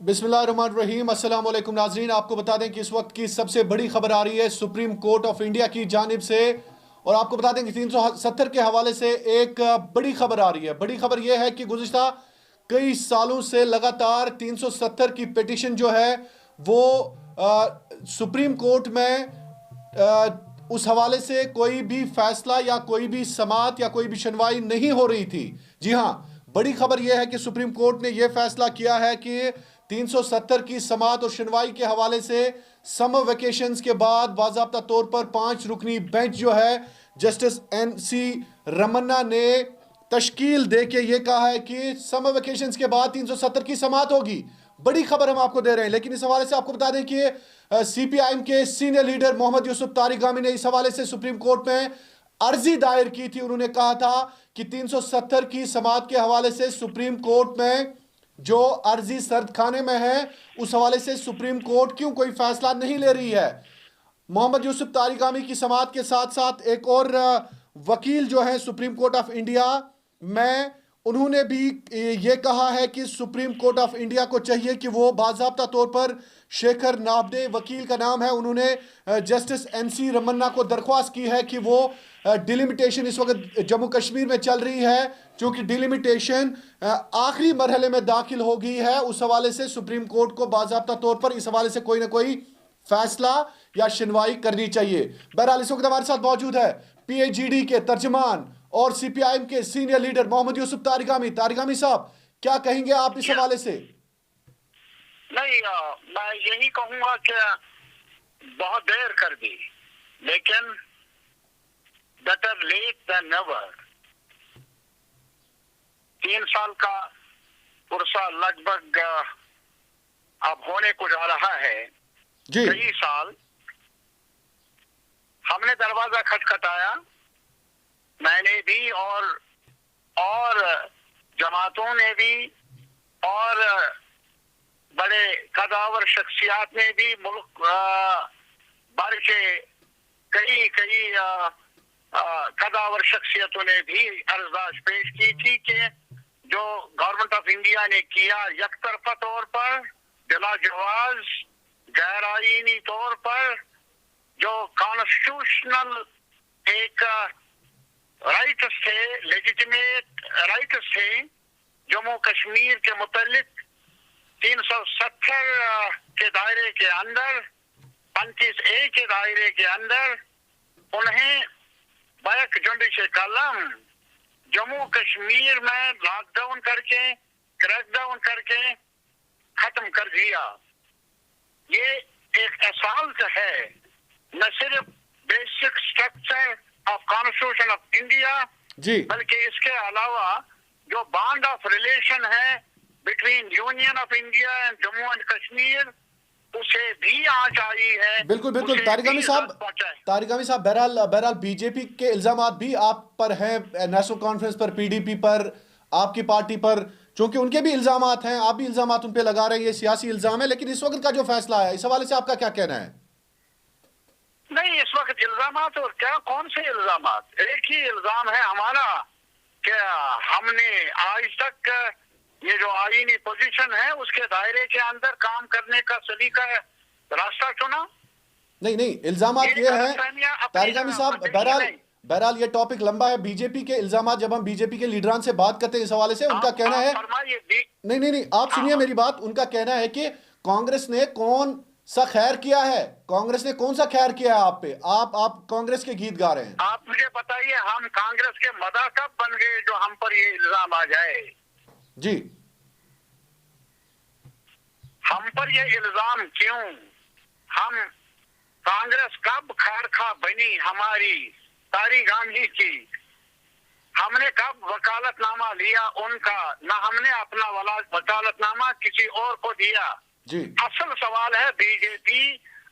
बिस्मिल्लाहिर्रहमानिर्रहीम। अस्सलाम वालेकुम नाजरीन, आपको बता दें कि इस वक्त की सबसे बड़ी खबर आ रही है सुप्रीम कोर्ट ऑफ इंडिया की जानिब से। और आपको बता दें कि 370 के हवाले से एक बड़ी खबर आ रही है। बड़ी खबर यह है कि गुज़िश्ता कई सालों से लगातार 370 की पिटिशन जो है वो सुप्रीम कोर्ट में उस हवाले से कोई भी फैसला या कोई भी समाअत या कोई भी सुनवाई नहीं हो रही थी। जी हां, बड़ी खबर यह है कि सुप्रीम कोर्ट ने यह फैसला किया है कि 370 की समाअत और सुनवाई के हवाले से समर वेकेशंस के बाद बाज़ाब्ता तौर पर 5 रुकनी बेंच जो है जस्टिस NC रमन्ना ने तश्कील दे के ये कहा है कि समर वेकेशंस के बाद 370 की समाअत होगी। बड़ी खबर हम आपको दे रहे हैं। लेकिन इस हवाले से आपको बता दें कि CPIM के सीनियर लीडर मोहम्मद यूसुफ तारिगामी ने इस हवाले से सुप्रीम कोर्ट में अर्जी दायर की थी। उन्होंने कहा था कि 370 की समाअत के हवाले से सुप्रीम कोर्ट में जो अर्जी सर्द खाने में है उस हवाले से सुप्रीम कोर्ट क्यों कोई फैसला नहीं ले रही है। मोहम्मद यूसुफ तारिगामी की समाअत के साथ साथ एक और वकील जो है सुप्रीम कोर्ट ऑफ इंडिया में, उन्होंने भी ये कहा है कि सुप्रीम कोर्ट ऑफ इंडिया को चाहिए कि वो बाज़ाब्ता तौर पर शेखर नाबदे वकील का नाम है, उन्होंने जस्टिस NC रमन्ना को दरख्वास्त की है कि वो डिलिमिटेशन इस वक्त जम्मू कश्मीर में चल रही है, क्योंकि डिलिमिटेशन आखिरी मरहले में दाखिल हो गई है। उस हवाले से सुप्रीम कोर्ट को बाज़ाब्ता तौर पर इस हवाले से कोई ना कोई फैसला या सुनवाई करनी चाहिए। बहरहाल इस वक्त हमारे साथ मौजूद है PAGD के तर्जमान और CPIM के सीनियर लीडर मोहम्मद यूसुफ तारिगामी। तारिगामी साहब, क्या कहेंगे आप इस हवाले से? नहीं, मैं यही कहूंगा कि बहुत देर कर दी, लेकिन बेटर लेट देन नेवर। 3 साल का पुरसा लगभग अब होने को जा रहा है। जी, कई साल हमने दरवाजा खटखटाया, मैंने भी और जमातों ने भी और बड़े कदावर शख्सियात ने भी मुल्क भर के कई कदावर शख्सियतों ने भी अर्जदाश पेश की थी कि जो गवर्नमेंट ऑफ इंडिया ने किया यकतरफा तौर पर बिला जवाज गैर आईनी तौर पर जो कॉन्स्टिट्यूशनल एक राइट्स थे, लेजिटिमेट राइट्स थे जम्मू कश्मीर के मुतालिक 370 के दायरे के अंदर 35A के दायरे के अंदर उन्हें बैक जुडिशल कलम जम्मू कश्मीर में लॉकडाउन करके क्रैकडाउन करके खत्म कर दिया। ये एक असाल्ट है न सिर्फ basic structure of constitution of India, बल्कि इसके अलावा जो बॉन्ड ऑफ रिलेशन है between union of India and Jammu and Kashmir, उसे भी आंच आई है। बिल्कुल बिल्कुल तारिगामी साहब, बहरहाल बीजेपी के इल्जामात भी आप पर हैं, नेशनल कॉन्फ्रेंस पर, PDP पर, आपकी पार्टी पर, चूंकि उनके भी इल्जामात हैं, आप भी इल्जामात उन पे लगा रहे हैं, ये सियासी इल्जाम है। लेकिन इस वक्त का जो फैसला है इस हवाले से आपका क्या कहना है? नहीं, इस वक्त इल्जामात और क्या, कौन से इल्जामात? एक ही इल्जाम है हमारा कि हमने आज तक ये जो आईनी पोजीशन है उसके दायरे के अंदर काम करने का सलीका रास्ता चुना। नहीं, इल्जामात ये है तारिगामी साहब, बहरहाल ये टॉपिक लंबा है। बीजेपी के इल्जामात, जब हम बीजेपी के लीडरान से बात करते हैं इस हवाले से, उनका कहना है, नहीं, आप सुनिए मेरी बात। उनका कहना है कि कांग्रेस ने कौन सा खैर किया है, कांग्रेस ने कौन सा खैर किया है आप पे? आप कांग्रेस के गीत गा रहे हैं। आप मुझे बताइए, हम कांग्रेस के मदा कब बन गए जो हम पर ये इल्जाम आ जाए? जी, हम पर ये इल्जाम क्यों? हम कांग्रेस कब खैर खा बनी हमारी तारिगामी की? हमने कब वकालतनामा लिया उनका? ना हमने अपना वकालतनामा किसी और को दिया। जी, असल सवाल है बीजेपी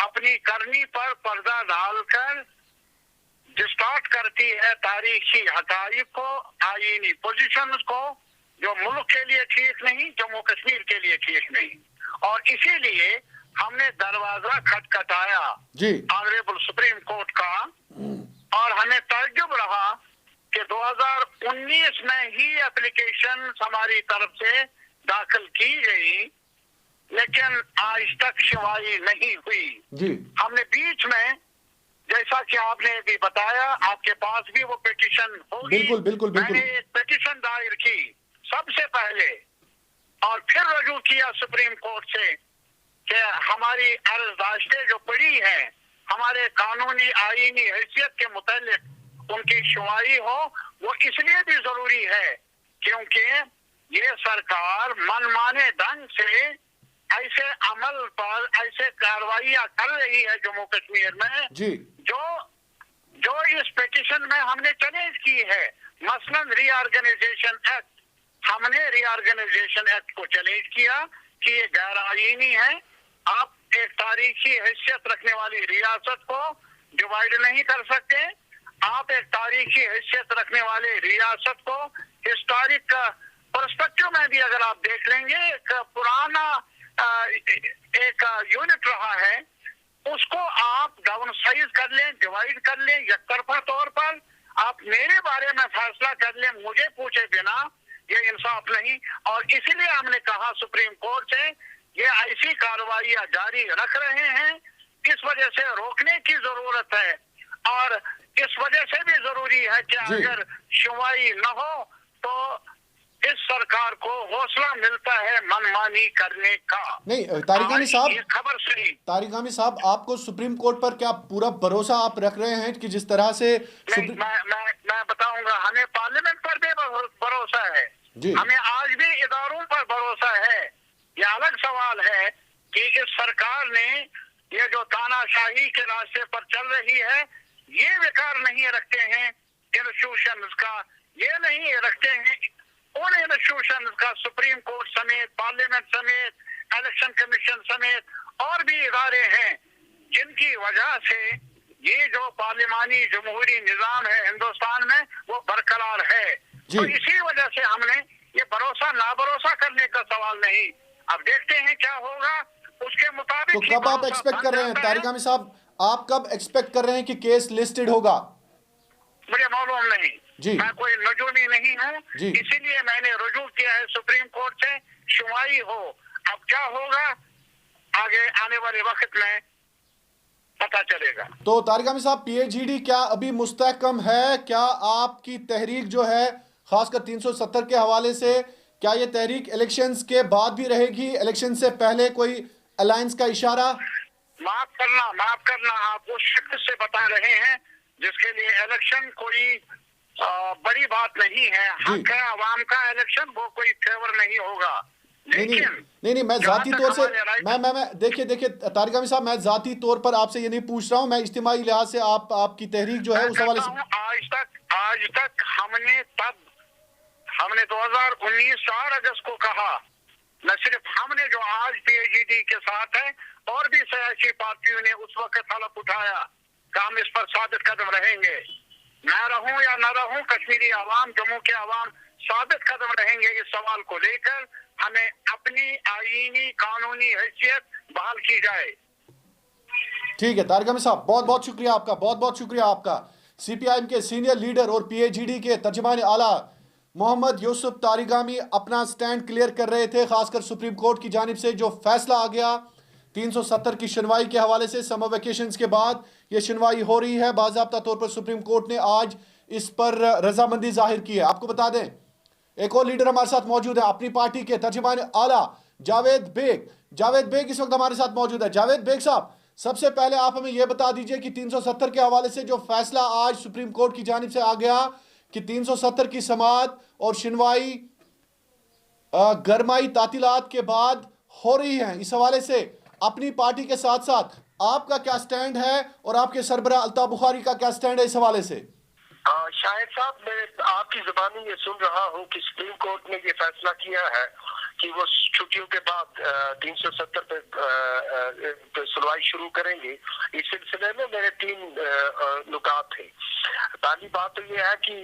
अपनी करनी पर पर्दा डालकर डिस्टॉर्ट करती है तारीखी हकाइक को, आईनी पोजीशन को, जो मुल्क के लिए ठीक नहीं, जम्मू कश्मीर के लिए ठीक नहीं। और इसीलिए हमने दरवाजा खटखटाया ऑनरेबल सुप्रीम कोर्ट का, और हमें ताज्जुब रहा कि 2019 में ही एप्लीकेशन हमारी तरफ से दाखिल की गई लेकिन आज तक सुनवाई नहीं हुई। जी हमने बीच में, जैसा कि आपने भी बताया, आपके पास भी वो पिटीशन होगी। बिल्कुल बिल्कुल बिल्कुल। मैंने एक पिटीशन दायर की सबसे पहले, और फिर रजू किया सुप्रीम कोर्ट से कि हमारी अर्जदाश्तें जो पड़ी हैं, हमारे कानूनी आईनी हैसियत के मुतालिक उनकी सुनवाई हो। वो इसलिए भी जरूरी है क्योंकि ये सरकार मनमाने ढंग से ऐसे अमल पर ऐसे कार्रवाइयां कर रही है जम्मू कश्मीर में, जी जो जो इस पिटीशन में हमने चैलेंज की है। मसलन रीऑर्गेनाइजेशन एक्ट, हमने रीऑर्गेनाइजेशन एक्ट को चैलेंज किया कि ये गैर आईनी है। आप एक तारीखी हैसियत रखने वाली रियासत को डिवाइड नहीं कर सकते। आप एक तारीखी हैसियत रखने वाले रियासत को हिस्टोरिक पर्सपेक्टिव में भी अगर आप देख लेंगे, एक पुराना एक यूनिट रहा है, उसको आप डाउन साइज कर लें, डिवाइड कर लें एकतरफा तौर पर, आप मेरे बारे में फैसला कर लें मुझे पूछे बिना, ये इंसाफ नहीं। और इसीलिए हमने कहा सुप्रीम कोर्ट से, ये ऐसी कार्रवाइयां जारी रख रहे हैं, इस वजह से रोकने की जरूरत है। और इस वजह से भी जरूरी है कि अगर सुनवाई न हो तो इस सरकार को हौसला मिलता है मनमानी करने का। नहीं तारिक हामिद साहब, ये खबर सुनी। तारिक हामिद साहब, आपको सुप्रीम कोर्ट पर क्या पूरा भरोसा आप रख रहे हैं कि जिस तरह से मैं बताऊंगा, हमें पार्लियामेंट पर भी भरोसा है, हमें आज भी इदारों पर भरोसा है। यह अलग सवाल है कि इस सरकार ने ये जो तानाशाही के रास्ते पर चल रही है, ये विकार नहीं रखते हैं इंस्टीट्यूशंस का, ये नहीं रखते हैं उन इंस्टीट्यूशंस का, सुप्रीम कोर्ट समेत, पार्लियामेंट समेत, इलेक्शन कमीशन समेत और भी इदारे हैं, जिनकी वजह से ये जो पार्लिमानी जमहूरी निजाम है हिंदुस्तान में वो बरकरार है। तो इसी वजह से हमने ये भरोसा ना भरोसा करने का सवाल नहीं। अब देखते हैं क्या होगा, उसके मुताबिक। तो कब आप एक्सपेक्ट कर रहे हैं तारिक हामिद साहब, आप कब एक्सपेक्ट कर रहे हैं कि केस लिस्टेड होगा? मुझे मालूम नहीं जी, मैं कोई नजूमी नहीं हूँ, इसीलिए मैंने रुजू किया है सुप्रीम कोर्ट से, सुनवाई हो। अब क्या होगा आगे आने वाले वक्त में पता चलेगा। तो तारिक हामिद साहब, पीएचईडी क्या अभी मुस्तहकम है? क्या आपकी तहरीक जो है खासकर 370 के हवाले से, क्या ये तहरीक इलेक्शंस के बाद भी रहेगी? इलेक्शन से पहले कोई अलायंस का इशारा? माफ करना, आप उस शख्स से बता रहे हैं जिसके लिए इलेक्शन कोई बड़ी बात नहीं है। हक है अवाम का इलेक्शन, वो कोई फेवर नहीं होगा। लेकिन नहीं, मैं जाती तौर से मैं देखिए तारिक हामिद साहब, मैं जाती तौर पर आपसे ये नहीं पूछ रहा हूँ, मैं इज्तिमाई लिहाज से आपकी तहरीक जो है उस हवाले से। आज तक हमने 2019 4 अगस्त को कहा, न सिर्फ हमने जो आज पीएचईडी के साथ है, और भी सियासी पार्टियों ने उस वक्त हलफ उठाया कि हम इस पर साबित कदम रहेंगे। मैं रहूं या न रहूं, कश्मीरी आवाम, जम्मू के आवाम साबित कदम रहेंगे इस सवाल को लेकर। हमें अपनी आईनी कानूनी हैसियत बहाल की जाए। ठीक है तारिक हामिद साहब, बहुत बहुत शुक्रिया आपका, बहुत बहुत शुक्रिया आपका। सीपीआईएम के सीनियर लीडर और पीएचईडी के तर्जुमान आला मोहम्मद यूसुफ तारिगामी अपना स्टैंड क्लियर कर रहे थे, खासकर सुप्रीम कोर्ट की जानिब से जो फैसला आ गया 370 की सुनवाई के हवाले से। समर वेकेशंस के बाद ये सुनवाई हो रही है। बाज़ाब्ता तौर पर सुप्रीम कोर्ट ने आज इस पर रजामंदी जाहिर की है। आपको बता दें, एक और लीडर हमारे साथ मौजूद है, अपनी पार्टी के तर्जुमान आला जावेद बेग इस वक्त हमारे साथ मौजूद है। जावेद बेग साहब, सबसे पहले आप हमें यह बता दीजिए कि 370 के हवाले से जो फैसला आज सुप्रीम कोर्ट की जानिब से आ गया कि 370 की समाअत और सुनवाई गरमाई तातीलात के बाद हो रही है, इस हवाले से अपनी पार्टी के साथ साथ आपका क्या स्टैंड है और आपके सरबराह अल्ताफ बुखारी का क्या स्टैंड है इस हवाले से? शाहिद साहब, मैं आपकी जुबानी ये सुन रहा हूँ कि सुप्रीम कोर्ट ने ये फैसला किया है कि वो छुट्टियों के बाद 370 पे सुनवाई शुरू करेंगे। इस सिलसिले में मेरे 3 नुकात थे। पहली बात तो ये है कि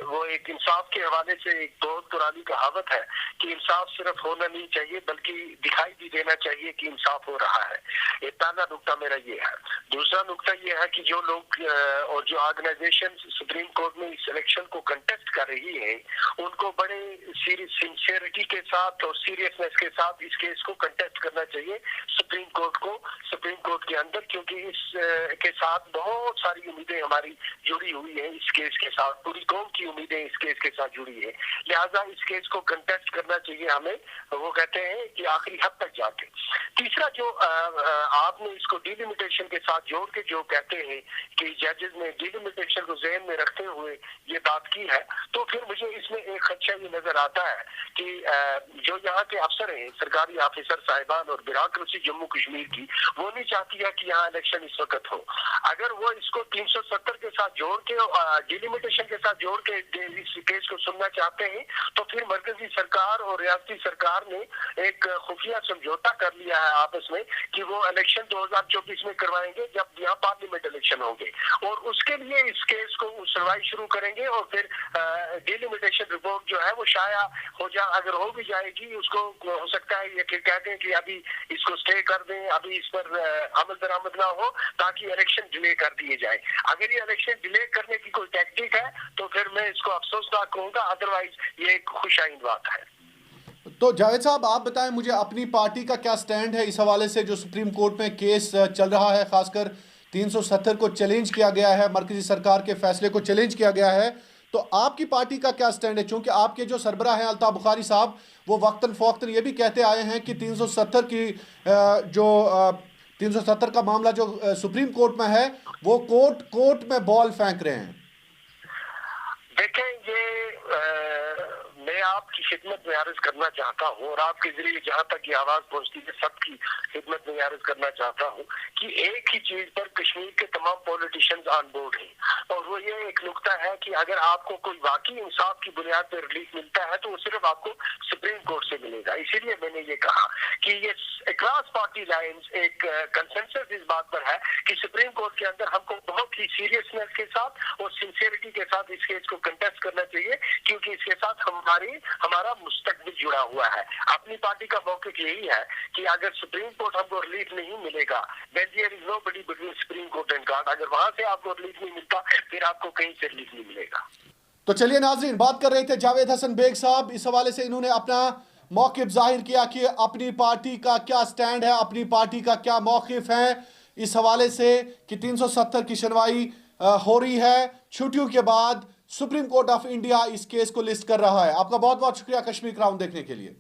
वो एक इंसाफ के हवाले से एक बहुत पुरानी कहावत है कि इंसाफ सिर्फ होना नहीं चाहिए बल्कि दिखाई भी देना चाहिए कि इंसाफ हो रहा है। ये पहला नुकता मेरा ये है। दूसरा नुकता ये है कि जो लोग और जो ऑर्गेनाइजेशन सुप्रीम कोर्ट में इस इलेक्शन को कंटेस्ट कर रही है, उनको बड़े सीरियस सिंसियरिटी के साथ और सीरियसनेस के साथ इस केस को कंटेस्ट करना चाहिए सुप्रीम कोर्ट के अंदर, क्योंकि इस के साथ बहुत सारी उम्मीदें हमारी जुड़ी हुई है। इस केस के साथ पूरी कौम की उम्मीदें इस केस के साथ जुड़ी है, लिहाजा इस केस को कंटेस्ट करना चाहिए हमें, वो कहते हैं कि आखिरी हद तक जाके। तीसरा जो आपने इसको डिलिमिटेशन के साथ जोड़ के जो कहते हैं कि जजेस ने डिलिमिटेशन को ज़हन में रखते हुए ये बात की है, तो फिर मुझे इसमें एक खदशा ये नजर आता है कि जो यहाँ के अफसर हैं, सरकारी ऑफिसर साहिबान और ब्यूरोक्रेसी जम्मू कश्मीर की, वो नहीं चाहती है कि यहाँ इलेक्शन इस वक्त हो। अगर वो इसको 370 के साथ जोड़ के डिलिमिटेशन के साथ जोड़ के इस केस को सुनना चाहते हैं, तो फिर मरकजी सरकार और रियासती सरकार ने एक खुफिया समझौता कर लिया है आपस में कि वो इलेक्शन 2024 में करवाएंगे जब यहाँ पार्लियामेंट इलेक्शन होंगे, और उसके लिए इस केस को सुनवाई शुरू करेंगे और फिर डिलिमिटेशन रिपोर्ट जो है वो शाया हो जा, अगर हो भी जाएगी उसको हो सकता है ये कहते हैं कि अभी इसको स्टे कर दें, अभी इस पर अमल दरामद ना हो ताकि इलेक्शन डिले कर दिए जाए। अगर ये इलेक्शन डिले करने की कोई टैक्टिक है तो फिर मैं इसको अफसोसनाक कहूंगा, अदरवाइज ये एक खुशाइन बात है। तो जावेद साहब, आप बताएं मुझे अपनी पार्टी का क्या स्टैंड है इस हवाले से जो सुप्रीम कोर्ट में केस चल रहा है, खासकर 370 को चैलेंज किया गया है, मरकजी सरकार के फैसले को चैलेंज किया गया है, तो आपकी पार्टी का क्या स्टैंड है? क्योंकि आपके जो सरबराह हैं अल्ताफ बुखारी साहब, वो वक्तन फ़ौक्तन ये भी कहते आए हैं कि 370 की 370 का मामला जो सुप्रीम कोर्ट में है वो कोर्ट में बॉल फेंक रहे हैं। देखें, ये मैं आपकी खिदमत में अर्ज करना चाहता हूँ और आपके जरिए जहाँ तक ये आवाज पहुँचती है सबकी खिदमत में अर्ज करना चाहता हूँ कि एक ही चीज पर कश्मीर के तमाम पॉलिटिशियंस ऑन बोर्ड हैं, और वो ये एक नुकता है कि अगर आपको कोई वाकई इंसाफ की बुनियाद पर रिलीफ मिलता है तो वो सिर्फ आपको सुप्रीम कोर्ट से मिलेगा। इसीलिए मैंने ये कहा कि ये अक्रॉस पार्टी लाइन्स एक कंसेंसस इस बात पर है कि सुप्रीम कोर्ट के अंदर हमको बहुत ही सीरियसनेस के साथ और सिंसियरिटी के साथ इस केस को कंटेस्ट करना चाहिए, क्योंकि इसके साथ हमारा मुस्तकबिल जुड़ा हुआ है। अपनी पार्टी का मौक़िफ़ यही है कि अगर सुप्रीम कोर्ट हमको रिलीफ नहीं मिलेगा, then there is nobody between supreme court and God. अगर वहां से आपको रिलीफ नहीं मिलता फिर आपको कहीं से रिलीफ नहीं मिलेगा। तो चलिए नाजरीन, बात कर रहे थे जावेद हसन बेग साहब, इस हवाले से इन्होंने अपना मौक़िफ़ जाहिर किया कि अपनी पार्टी का क्या स्टैंड है, अपनी पार्टी का क्या मौक़िफ़ है इस हवाले से कि 370 की सुनवाई हो रही है। छुट्टियों के बाद सुप्रीम कोर्ट ऑफ इंडिया इस केस को लिस्ट कर रहा है। आपका बहुत बहुत शुक्रिया कश्मीर क्राउन देखने के लिए।